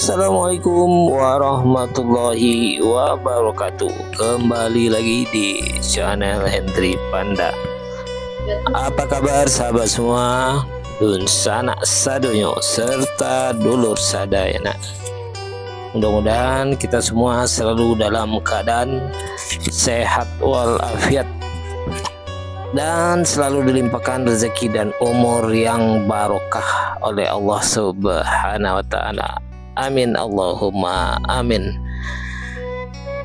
Assalamualaikum warahmatullahi wabarakatuh. Kembali lagi di channel Hendri Panda. Apa kabar sahabat semua? Dun sanak sadonyo serta dulur sadayana. Mudah-mudahan kita semua selalu dalam keadaan sehat walafiat dan selalu dilimpahkan rezeki dan umur yang barokah oleh Allah Subhanahu wa taala. Amin Allahumma amin.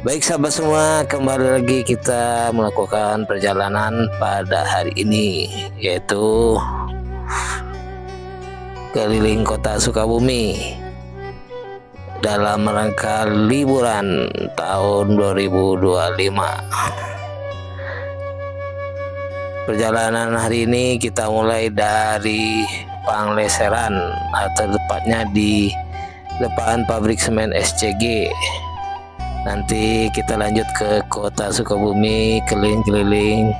Baik sahabat semua, kembali lagi kita melakukan perjalanan pada hari ini, yaitu keliling kota Sukabumi dalam rangka liburan tahun 2025. Perjalanan hari ini kita mulai dari Pangleseran, atau tepatnya di depan pabrik semen SCG. Nanti kita lanjut ke kota Sukabumi, keliling-keliling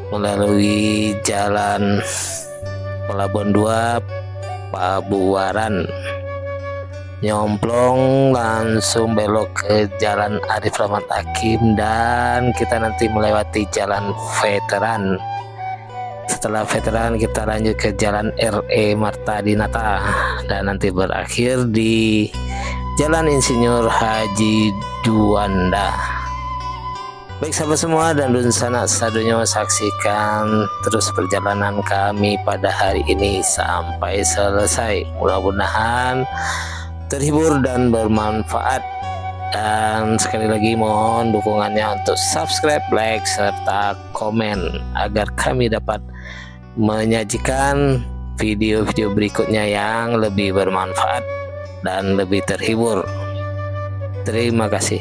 melalui jalan Pelabuhan 2 Pabuaran, nyomplong langsung belok ke jalan Arif Rahmat Hakim, dan kita nanti melewati jalan Veteran. Setelah Veteran kita lanjut ke jalan RE Marta Dinata dan nanti berakhir di Jalan Insinyur Haji Juanda. Baik sahabat semua dan dun sanak sadonyo, saksikan terus perjalanan kami pada hari ini sampai selesai. Mudah-mudahan terhibur dan bermanfaat. Dan sekali lagi mohon dukungannya untuk subscribe, like, serta komen agar kami dapat menyajikan video-video berikutnya yang lebih bermanfaat dan lebih terhibur. Terima kasih.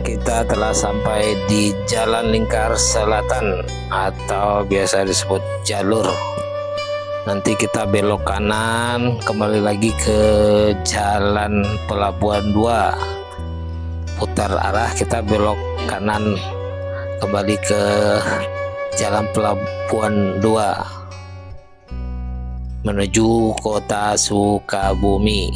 sekarang kita telah sampai di Jalan Lingkar Selatan atau biasa disebut jalur. Nanti kita belok kanan kembali lagi ke Jalan Pelabuhan 2, putar arah kita belok kanan kembali ke Jalan Pelabuhan 2 menuju Kota Sukabumi.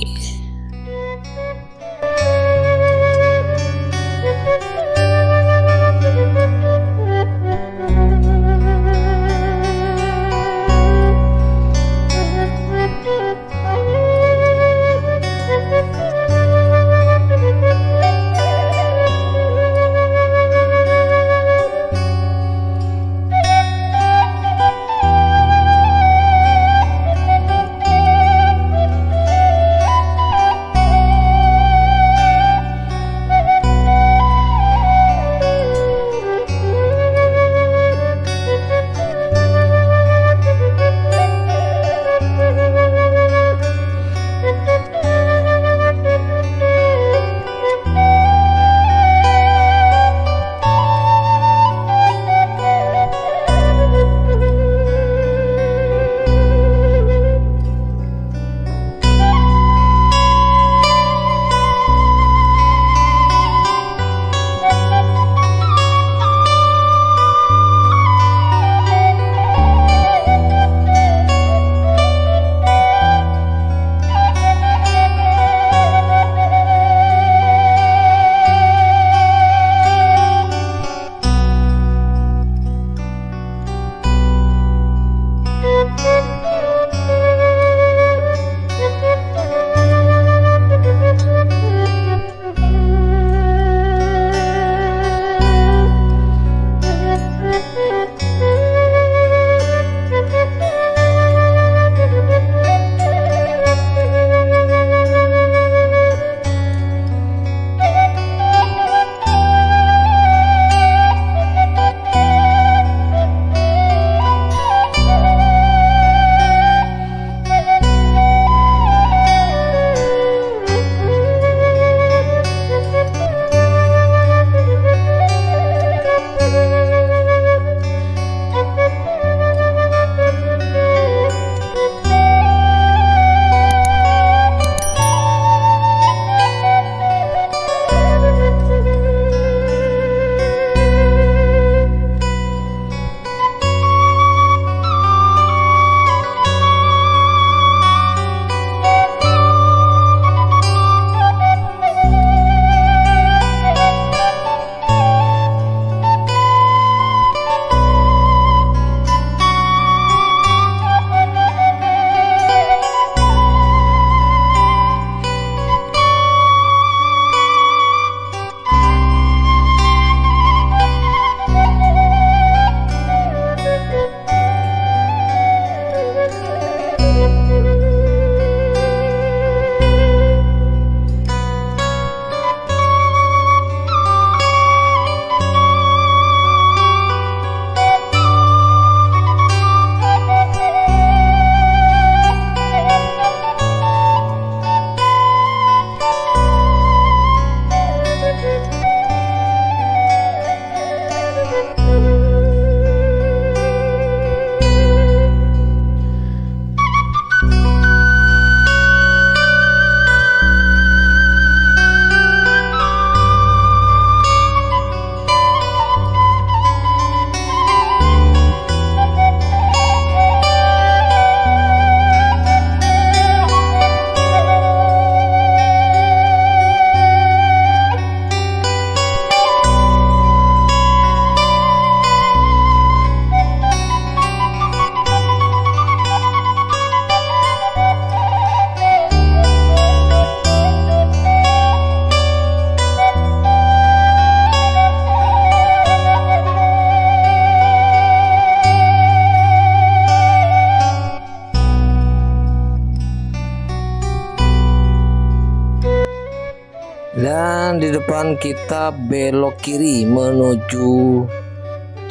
Dan di depan kita belok kiri menuju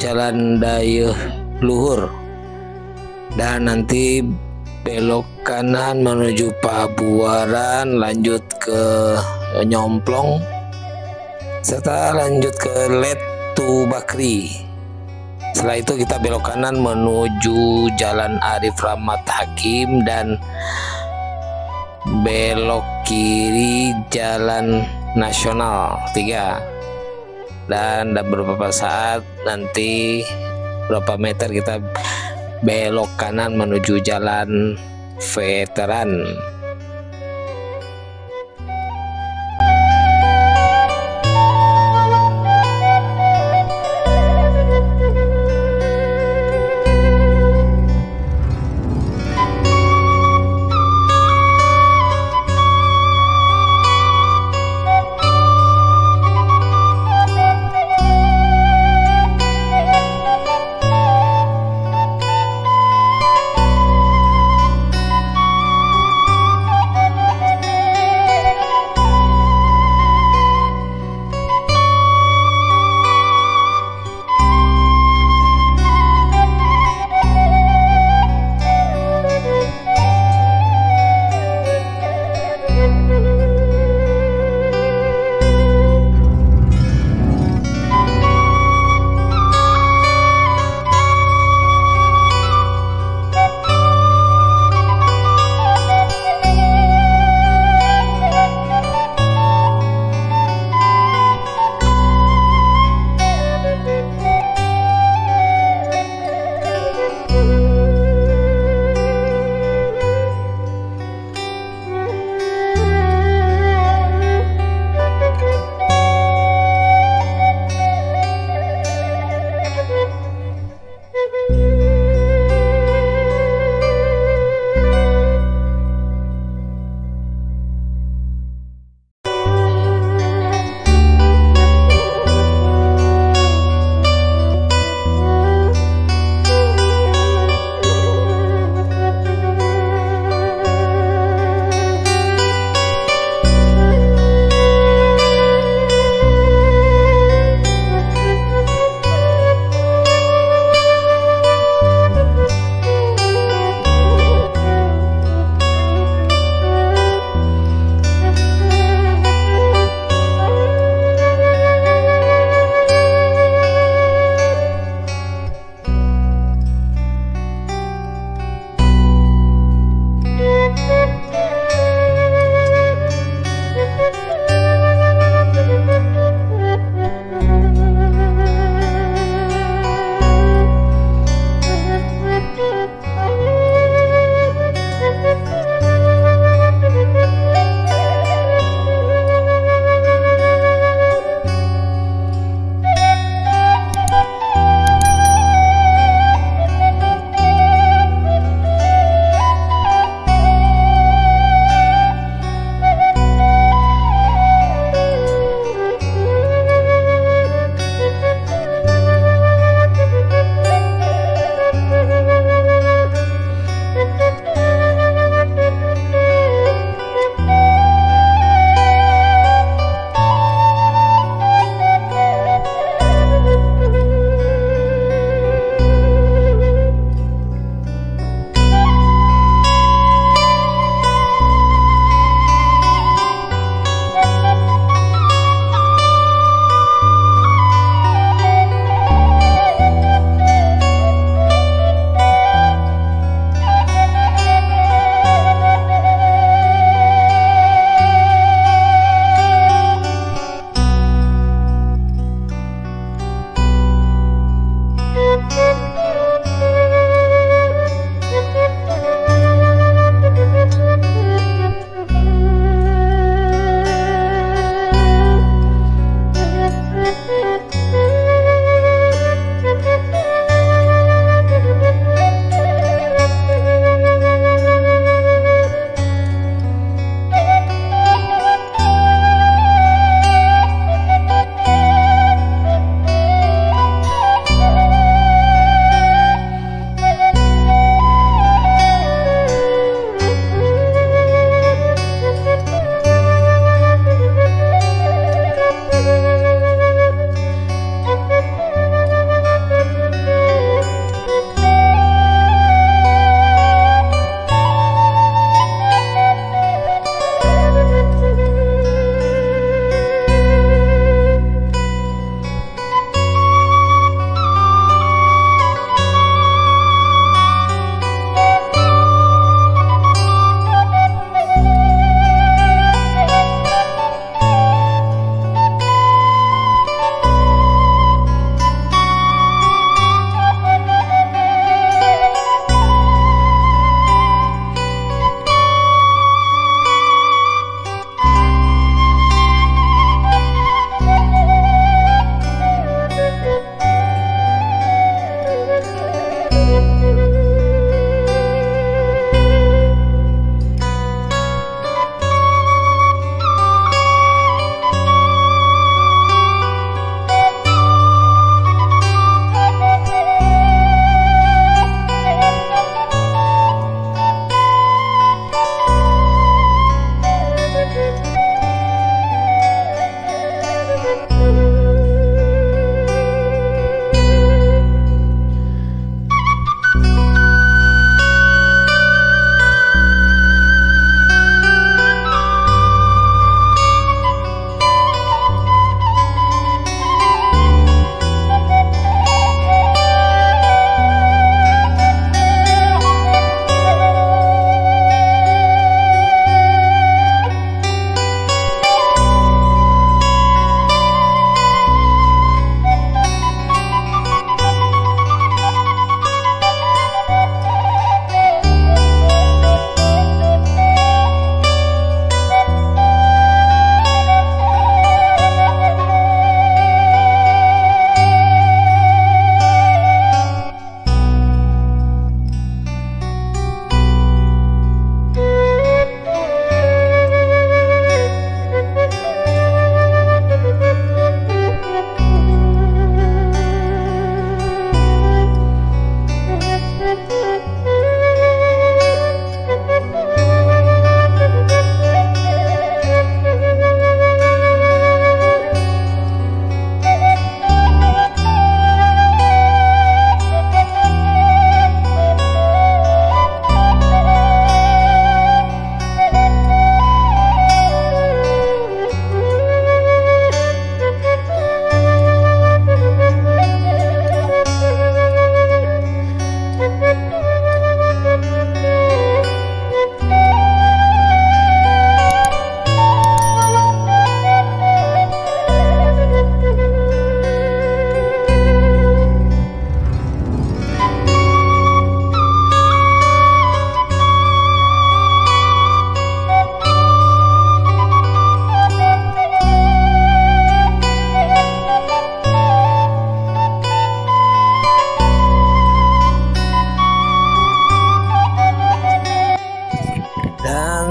Jalan Dayeuh Luhur, dan nanti belok kanan menuju Pabuaran, lanjut ke Nyomplong, serta lanjut ke Letu Bakri. Setelah itu kita belok kanan menuju Jalan Arif Rahmat Hakim dan belok kiri Jalan Nasional 3. Dan beberapa saat nanti berapa meter kita belok kanan menuju Jalan Veteran.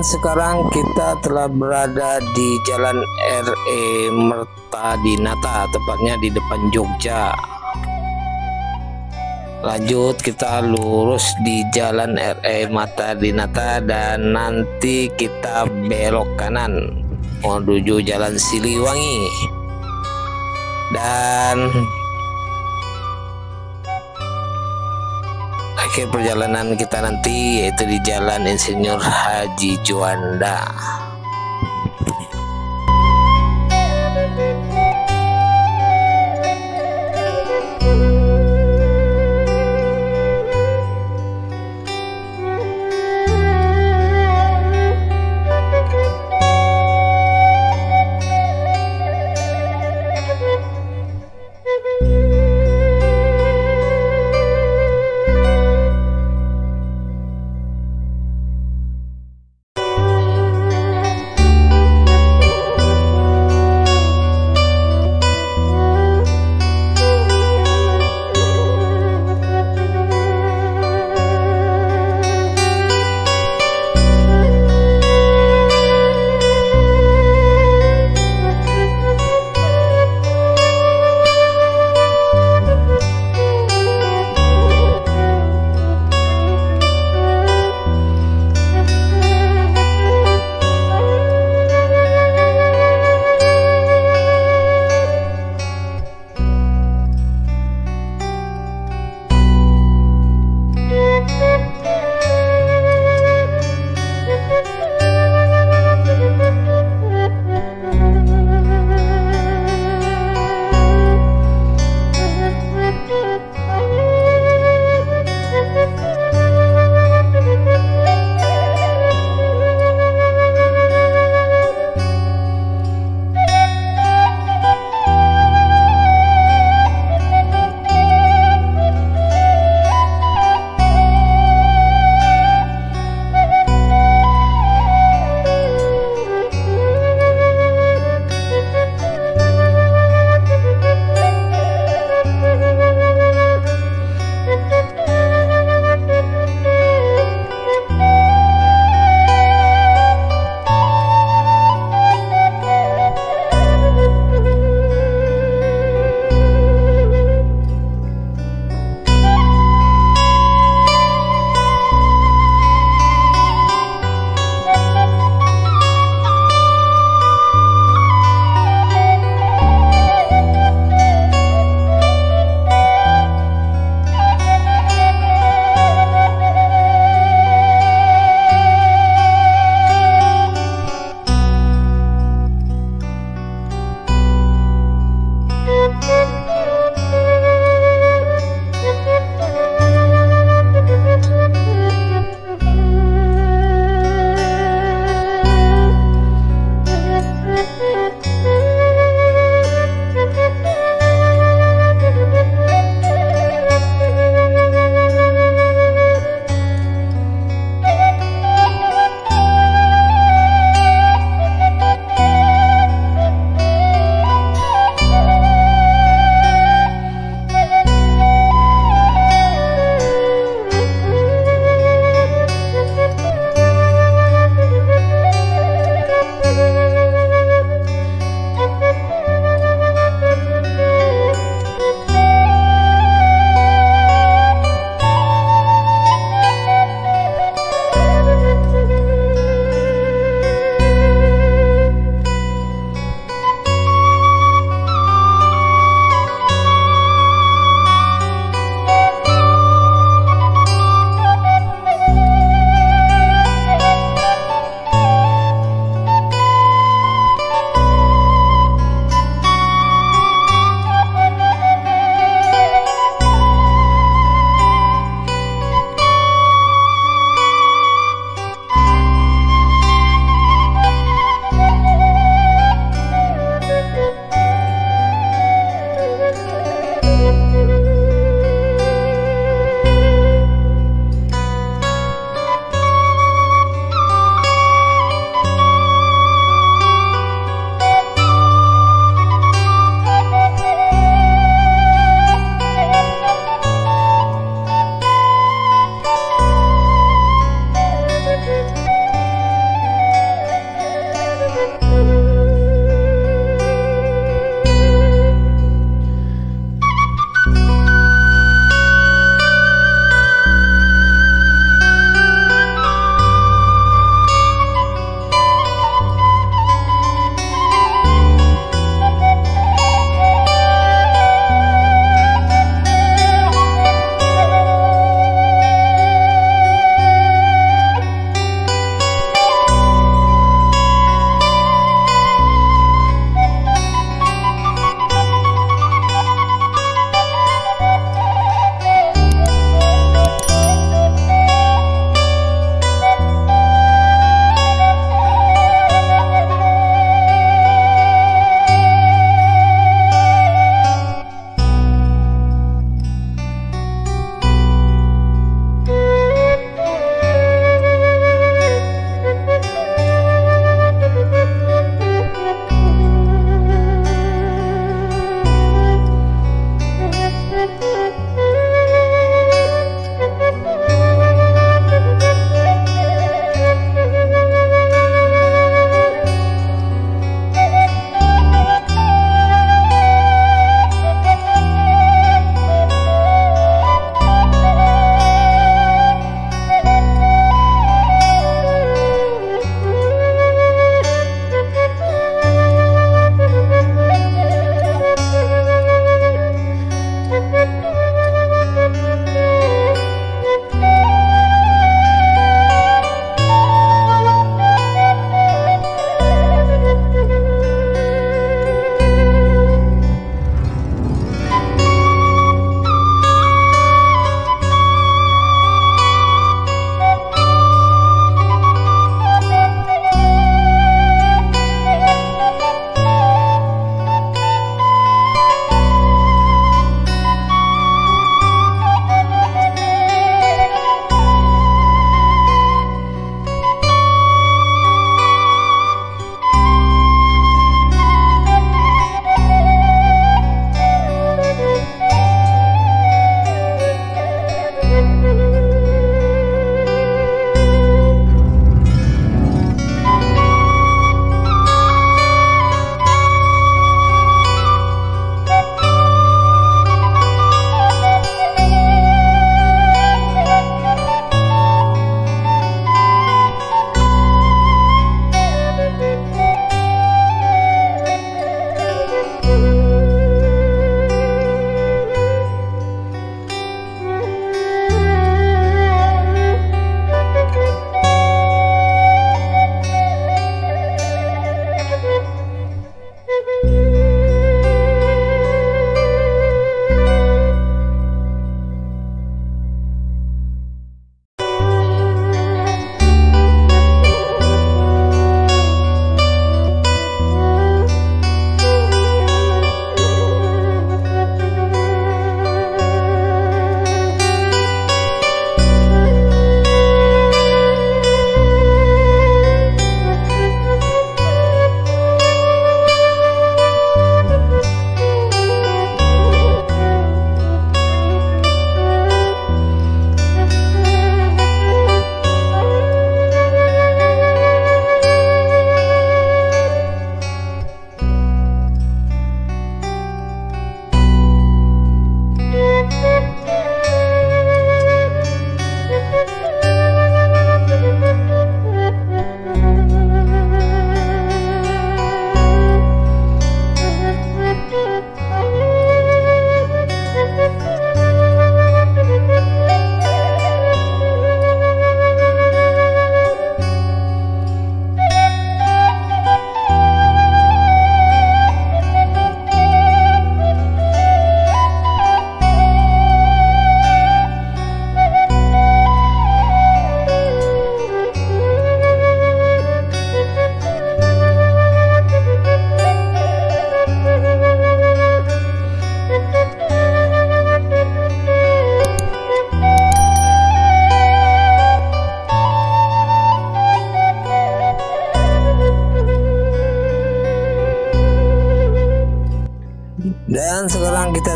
sekarang kita telah berada di Jalan RE Mertadinata, tepatnya di depan Jogja. Lanjut kita lurus di Jalan RE Mertadinata dan nanti kita belok kanan menuju Jalan Siliwangi. Dan akhir perjalanan kita nanti yaitu di Jalan Insinyur Haji Juanda.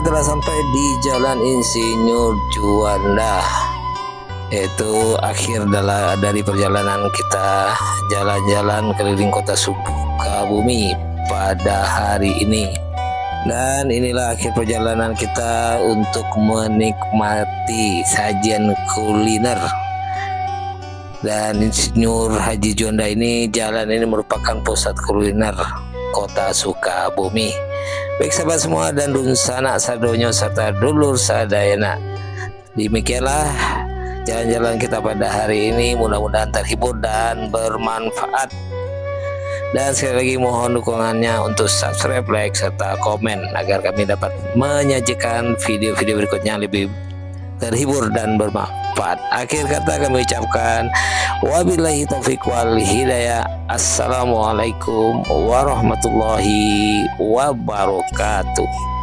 telah sampai di Jalan Insinyur Juanda, yaitu akhir dari perjalanan kita jalan-jalan keliling kota Sukabumi pada hari ini. Dan inilah akhir perjalanan kita untuk menikmati sajian kuliner. Dan Insinyur Haji Juanda ini, jalan ini merupakan pusat kuliner kota Sukabumi. Baik sahabat semua dan dun sanak sadonyo serta dulur sadayana, demikianlah jalan-jalan kita pada hari ini, mudah-mudahan terhibur dan bermanfaat. Dan sekali lagi mohon dukungannya untuk subscribe, like, serta komen agar kami dapat menyajikan video-video berikutnya lebih terhibur dan bermanfaat. Akhir kata kami ucapkan wabillahi taufiq wal hidayah. Assalamualaikum warahmatullahi wabarakatuh.